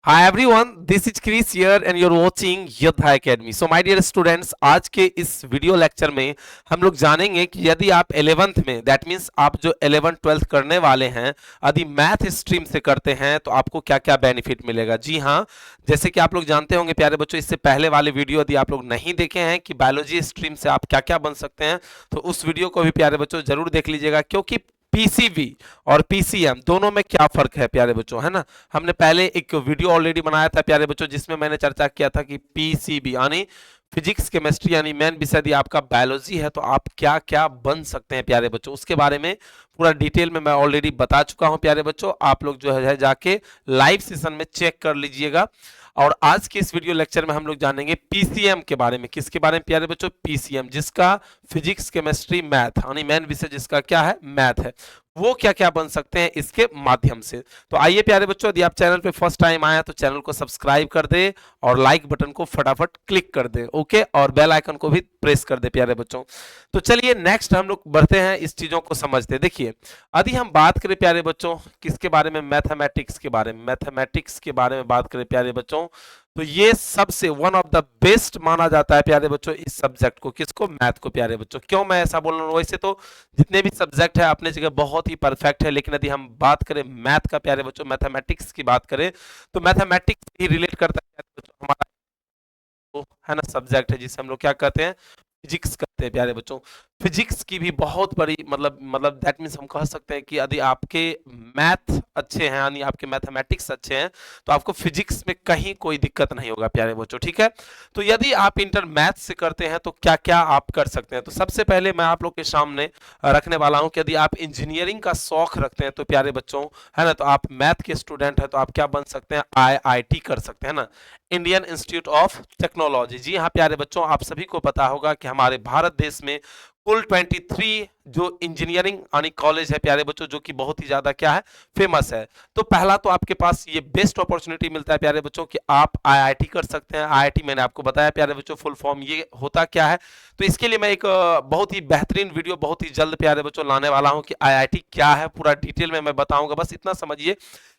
Hi everyone, this is Chris here and you're watching योद्धा Academy. So my dear students, आज के इस video lecture में हम लोग जानेंगे कि यदि आप 11th में दैट मीन्स आप जो 11th 12th करने वाले हैं यदि मैथ स्ट्रीम से करते हैं तो आपको क्या क्या बेनिफिट मिलेगा। जी हाँ, जैसे कि आप लोग जानते होंगे प्यारे बच्चों, इससे पहले वाले वीडियो यदि आप लोग नहीं देखे हैं कि बायोलॉजी स्ट्रीम से आप क्या क्या बन सकते हैं तो उस वीडियो को भी प्यारे बच्चों जरूर देख लीजिएगा, क्योंकि पीसीबी और पीसीएम दोनों में क्या फर्क है प्यारे बच्चों, है ना। हमने पहले एक वीडियो ऑलरेडी बनाया था प्यारे बच्चों जिसमें मैंने चर्चा किया था कि पीसीबी यानी फिजिक्स केमिस्ट्री यानी मेन विषय यदि आपका बायोलॉजी है तो आप क्या क्या बन सकते हैं प्यारे बच्चों, उसके बारे में पूरा डिटेल में मैं ऑलरेडी बता चुका हूं प्यारे बच्चों। आप लोग जो है जाके लाइव सेशन में चेक कर लीजिएगा। और आज के इस वीडियो लेक्चर में हम लोग जानेंगे पीसीएम के बारे में। किसके बारे में प्यारे बच्चों? पीसीएम, जिसका फिजिक्स केमिस्ट्री मैथ यानी मेन विषय जिसका क्या है, मैथ है, वो क्या क्या बन सकते हैं इसके माध्यम से। तो आइए प्यारे बच्चों, यदि आप चैनल पे फर्स्ट टाइम आए तो चैनल को सब्सक्राइब कर दे और लाइक बटन को फटाफट क्लिक कर दे, ओके, और बेल आइकन को भी प्रेस कर दे प्यारे बच्चों। तो चलिए नेक्स्ट हम लोग बढ़ते हैं, इस चीजों को समझते। देखिए, यदि हम बात करें प्यारे बच्चों किसके बारे में, मैथमेटिक्स के बारे में, मैथमेटिक्स के बारे में बात करें प्यारे बच्चों, तो ये सबसे वन ऑफ द बेस्ट माना जाता है प्यारे बच्चों इस सब्जेक्ट को। किसको? मैथ को प्यारे बच्चों। क्यों मैं ऐसा बोल रहा हूँ? वैसे तो जितने भी सब्जेक्ट है अपने जगह बहुत ही परफेक्ट है, लेकिन यदि हम बात करें मैथ का प्यारे बच्चों, मैथमेटिक्स की बात करें तो मैथमेटिक्स ही रिलेट करता है प्यारे बच्चों हमारा, तो है ना, सब्जेक्ट है जिसे हम लोग क्या कहते हैं, फिजिक्स कहते हैं प्यारे बच्चों। फिजिक्स की भी बहुत बड़ी मतलब दैट मीन्स हम कह सकते हैं कि यदि आपके मैथ अच्छे हैं यानी आपके मैथमेटिक्स अच्छे हैं तो आपको फिजिक्स में कहीं कोई दिक्कत नहीं होगा प्यारे बच्चों, ठीक है। तो यदि आप इंटर मैथ से करते हैं तो क्या क्या आप कर सकते हैं, तो सबसे पहले मैं आप लोग के सामने रखने वाला हूं कि यदि आप इंजीनियरिंग का शौक रखते हैं तो प्यारे बच्चों, है ना, तो आप मैथ के स्टूडेंट हैं तो आप क्या बन सकते हैं, आईआईटी कर सकते हैं ना, इंडियन इंस्टीट्यूट ऑफ टेक्नोलॉजी। जी हाँ प्यारे बच्चों, आप सभी को पता होगा कि हमारे भारत देश में कुल 23 जो इंजीनियरिंग यानी कॉलेज है प्यारे बच्चों, जो कि बहुत ही ज्यादा क्या है, फेमस है। तो पहला तो आपके पास ये बेस्ट अपॉर्चुनिटी मिलता है प्यारे बच्चों कि आप आईआईटी कर सकते हैं। आईआईटी मैंने आपको बताया प्यारे बच्चों फुल फॉर्म ये होता क्या है, तो इसके लिए मैं एक बहुत ही बेहतरीन वीडियो बहुत ही जल्द प्यारे बच्चों लाने वाला हूं कि आईआईटी क्या है, पूरा डिटेल में मैं बताऊंगा। बस इतना समझिए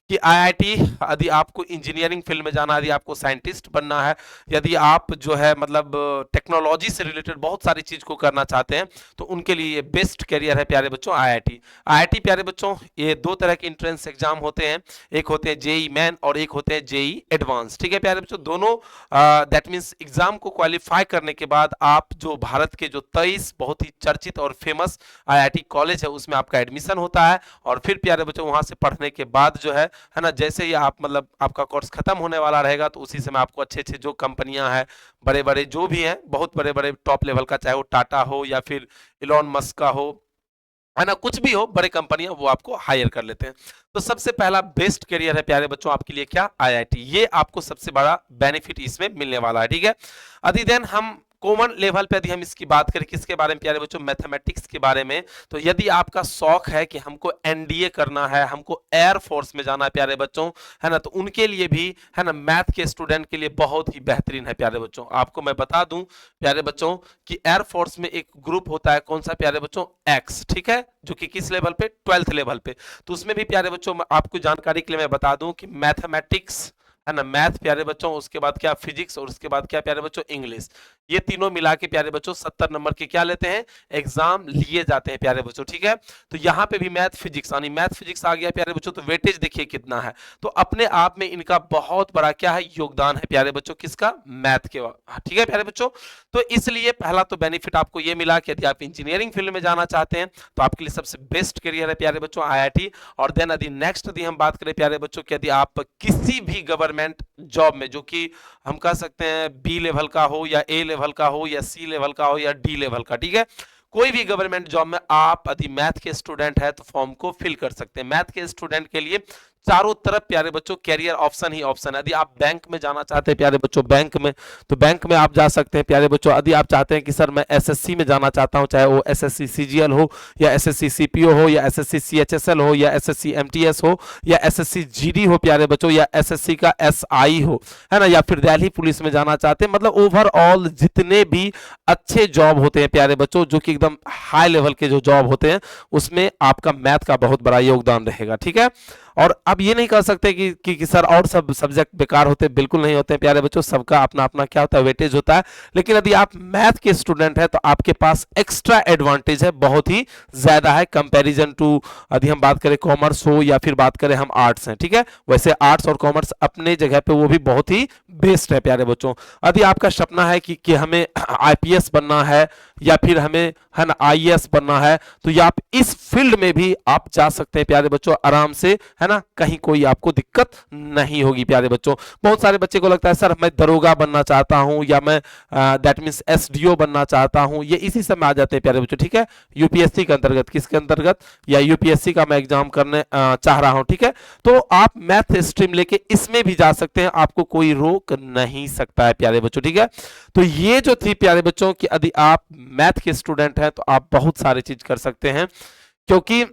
कि आईआईटी, यदि आपको इंजीनियरिंग फील्ड में जाना है, यदि आपको साइंटिस्ट बनना है, यदि आप जो है मतलब टेक्नोलॉजी से रिलेटेड बहुत सारी चीज को करना चाहते हैं तो उनके लिए ये बेस्ट करियर है प्यारे बच्चों आईआईटी। आईआईटी प्यारे बच्चों, ये दो तरह के एंट्रेंस एग्जाम होते हैं, एक होते हैं जेई मेन और एक होते हैं जेई एडवांस, ठीक है प्यारे बच्चों। दोनों दैट मीन्स एग्जाम को क्वालिफाई करने के बाद आप जो भारत के जो 23 बहुत ही चर्चित और फेमस आईआईटी कॉलेज है उसमें आपका एडमिशन होता है, और फिर प्यारे बच्चों वहां से पढ़ने के बाद जो है ना, जैसे ही आप मतलब आपका कोर्स खत्म होने वाला रहेगा तो उसी समय आपको अच्छे अच्छे जो कंपनियां हैं, बड़े बड़े जो भी हैं, बहुत बड़े बड़े टॉप लेवल का, चाहे वो टाटा हो या फिर इलॉन मस्क का हो, है ना, कुछ भी हो, बड़े कंपनियां वो आपको हायर कर लेते हैं। तो सबसे पहला बेस्ट करियर है प्यारे बच्चों आपके लिए क्या, आईआईटी। ये आपको सबसे बड़ा बेनिफिट इसमें मिलने वाला है, ठीक है। अभी देन हम कॉमन लेवल पे यदि हम इसकी बात करें किसके बारे में प्यारे बच्चों, मैथमेटिक्स के बारे में, तो यदि आपका शौक है कि हमको एनडीए करना है, हमको एयर फोर्स में जाना है प्यारे बच्चों, है ना, तो उनके लिए भी, है ना, मैथ के स्टूडेंट के लिए बहुत ही बेहतरीन है प्यारे बच्चों। आपको मैं बता दूं प्यारे बच्चों कि एयर फोर्स में एक ग्रुप होता है, कौन सा प्यारे बच्चों, एक्स, ठीक है, जो कि किस लेवल पे, 12th लेवल पे। तो उसमें भी प्यारे बच्चों आपको जानकारी के लिए मैं बता दूं कि मैथमेटिक्स, है ना, मैथ प्यारे बच्चों, उसके बाद क्या फिजिक्स, और उसके बाद क्या प्यारे बच्चों, इंग्लिश, ये तीनों मिला के प्यारे बच्चों 70 नंबर के क्या लेते हैं, एग्जाम लिए जाते हैं प्यारे बच्चों, ठीक है। तो यहाँ पे भी मैथ फिजिक्स यानी मैथ फिजिक्स आ गया प्यारे बच्चों, तो वेटेज देखिए कितना है। तो अपने आप में इनका बहुत बड़ा क्या है, योगदान है प्यारे बच्चों, किसका, मैथ के, ठीक है प्यारे बच्चों। तो इसलिए पहला तो बेनिफिट आपको ये मिला कि यदि आप इंजीनियरिंग फील्ड में जाना चाहते हैं तो आपके लिए सबसे बेस्ट करियर है प्यारे बच्चों आईआईटी। और देन यदि नेक्स्ट यदि हम बात करें प्यारे बच्चों कि यदि आप किसी भी गवर्नमेंट जॉब में, जो कि हम कह सकते हैं बी लेवल का हो या ए लेवल का हो या सी लेवल का हो या डी लेवल का, ठीक है, कोई भी गवर्नमेंट जॉब में आप यदि मैथ के स्टूडेंट है तो फॉर्म को फिल कर सकते हैं। मैथ के स्टूडेंट के लिए चारों तरफ प्यारे बच्चों कैरियर ऑप्शन ही ऑप्शन है। यदि आप बैंक में जाना चाहते हैं प्यारे बच्चों, बैंक में, तो बैंक में आप जा सकते हैं प्यारे बच्चों। यदि आप चाहते हैं कि सर मैं एसएससी में जाना चाहता हूं, चाहे वो एसएससी सीजीएल हो या एसएससी सीपीओ हो या एसएससी सीएचएसएल हो या एसएससी एमटीएस हो या एसएससी जीडी हो प्यारे बच्चों, या एसएससी का एसआई हो, है ना, या फिर दिल्ली पुलिस में जाना चाहते हैं, मतलब ओवरऑल जितने भी अच्छे जॉब होते हैं प्यारे बच्चों, जो कि एकदम हाई लेवल के जो जॉब होते हैं, उसमें आपका मैथ का बहुत बड़ा योगदान रहेगा, ठीक है। और अब ये नहीं कह सकते कि सर और सब सब्जेक्ट बेकार होते, बिल्कुल नहीं होते प्यारे बच्चों, सबका अपना अपना क्या होता है, वेटेज होता है। लेकिन यदि आप मैथ के स्टूडेंट हैं तो आपके पास एक्स्ट्रा एडवांटेज है, बहुत ही ज्यादा है कंपैरिजन टू, यदि हम बात करें कॉमर्स हो या फिर बात करें हम आर्ट्स हैं, ठीक है। वैसे आर्ट्स और कॉमर्स अपने जगह पे वो भी बहुत ही बेस्ट है प्यारे बच्चों। यदि आपका सपना है कि हमें आईपीएस बनना है या फिर हमें है ना आईएएस बनना है, तो ये आप इस फील्ड में भी आप जा सकते हैं प्यारे बच्चों आराम से, है ना, कहीं कोई आपको दिक्कत नहीं होगी प्यारे बच्चों। बहुत सारे बच्चे को लगता है सर मैं दरोगा बनना चाहता हूं या मैं दैट मींस एसडीओ बनना चाहता हूं, ये इसी समय आ जाते हैं प्यारे बच्चों, ठीक है। यूपीएससी के अंतर्गत, किसके अंतर्गत, या यूपीएससी का मैं एग्जाम करने चाह रहा हूं, ठीक है। तो आप मैथ स्ट्रीम लेके इसमें भी जा सकते हैं, आपको कोई रोक नहीं सकता है प्यारे बच्चों, ठीक है। तो ये जो थी प्यारे बच्चों कि यदि आप मैथ के स्टूडेंट हैं तो आप बहुत सारी चीज कर सकते हैं, क्योंकि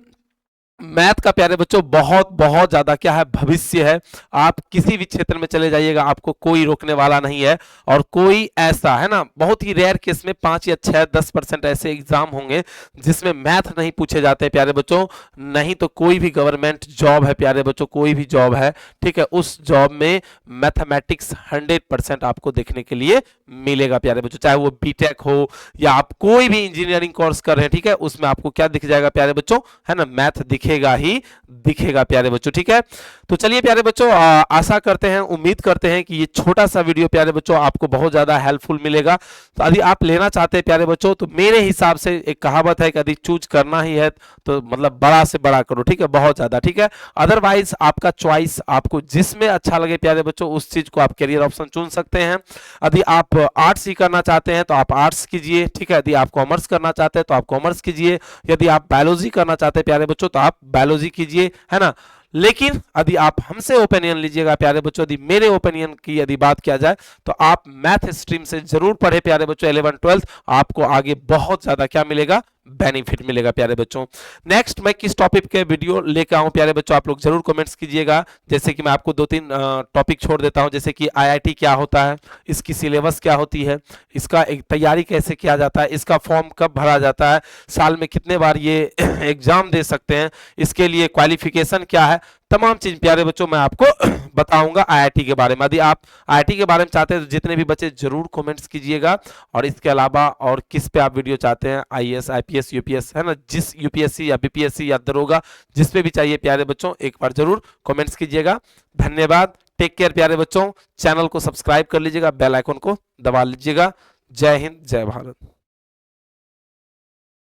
मैथ का प्यारे बच्चों बहुत बहुत ज्यादा क्या है, भविष्य है। आप किसी भी क्षेत्र में चले जाइएगा, आपको कोई रोकने वाला नहीं है। और कोई ऐसा है ना, बहुत ही रेयर केस में 5 या 6-10% ऐसे एग्जाम होंगे जिसमें मैथ नहीं पूछे जाते प्यारे बच्चों। नहीं तो कोई भी गवर्नमेंट जॉब है प्यारे बच्चों, कोई भी जॉब है, ठीक है, उस जॉब में मैथमेटिक्स 100% आपको देखने के लिए मिलेगा प्यारे बच्चों। चाहे वो बीटेक हो या आप कोई भी इंजीनियरिंग कोर्स कर रहे हैं, ठीक है, उसमें आपको क्या दिख जाएगा प्यारे बच्चों, है ना, मैथ दिखेगा ही दिखेगा प्यारे बच्चों, ठीक है। तो चलिए प्यारे बच्चों, आशा करते हैं, उम्मीद करते हैं कि ये छोटा सा वीडियो प्यारे बच्चों आपको बहुत ज्यादा हेल्पफुल मिलेगा। तो यदि आप लेना चाहते हैं प्यारे बच्चों, तो मेरे हिसाब से एक कहावत है कि यदि चूज करना ही है तो मतलब बड़ा से बड़ा करो, ठीक है, बहुत ज्यादा, ठीक है। अदरवाइज आपका चॉइस, आपको जिसमें अच्छा लगे प्यारे बच्चों उस चीज को आप करियर ऑप्शन चुन सकते हैं। यदि आप आर्ट्स ही करना चाहते हैं तो आप आर्ट्स कीजिए, ठीक है। यदि आप कॉमर्स करना चाहते हैं तो आप कॉमर्स कीजिए। यदि आप बायोलॉजी करना चाहते हैं प्यारे बच्चों तो आप बायोलॉजी कीजिए, है ना। लेकिन यदि आप हमसे ओपिनियन लीजिएगा प्यारे बच्चों, यदि मेरे ओपिनियन की यदि बात किया जाए तो आप मैथ स्ट्रीम से जरूर पढ़े प्यारे बच्चों, 11-12 आपको आगे बहुत ज्यादा क्या मिलेगा, बेनिफिट मिलेगा प्यारे बच्चों। नेक्स्ट मैं किस टॉपिक के वीडियो लेकर आऊं प्यारे बच्चों, आप लोग जरूर कमेंट्स कीजिएगा। जैसे कि मैं आपको 2-3 टॉपिक छोड़ देता हूं, जैसे कि आईआईटी क्या होता है, इसकी सिलेबस क्या होती है, इसका एक तैयारी कैसे किया जाता है, इसका फॉर्म कब भरा जाता है, साल में कितने बार ये एग्जाम दे सकते हैं, इसके लिए क्वालिफिकेशन क्या है, तमाम चीज प्यारे बच्चों मैं आपको बताऊंगा आईआईटी के बारे में। यदि आप आईआईटी के बारे में चाहते हैं तो जितने भी बच्चे जरूर कमेंट्स कीजिएगा। और इसके अलावा और किस पे आप वीडियो चाहते हैं, आईएएस, आईपीएस, यूपीएस, है ना, जिस यूपीएससी या बीपीएससी या दरोगा, जिस पे भी चाहिए प्यारे बच्चों, एक बार जरूर कमेंट्स कीजिएगा। धन्यवाद, टेक केयर प्यारे बच्चों। चैनल को सब्सक्राइब कर लीजिएगा, बेल आइकन को दबा लीजिएगा। जय हिंद, जय भारत।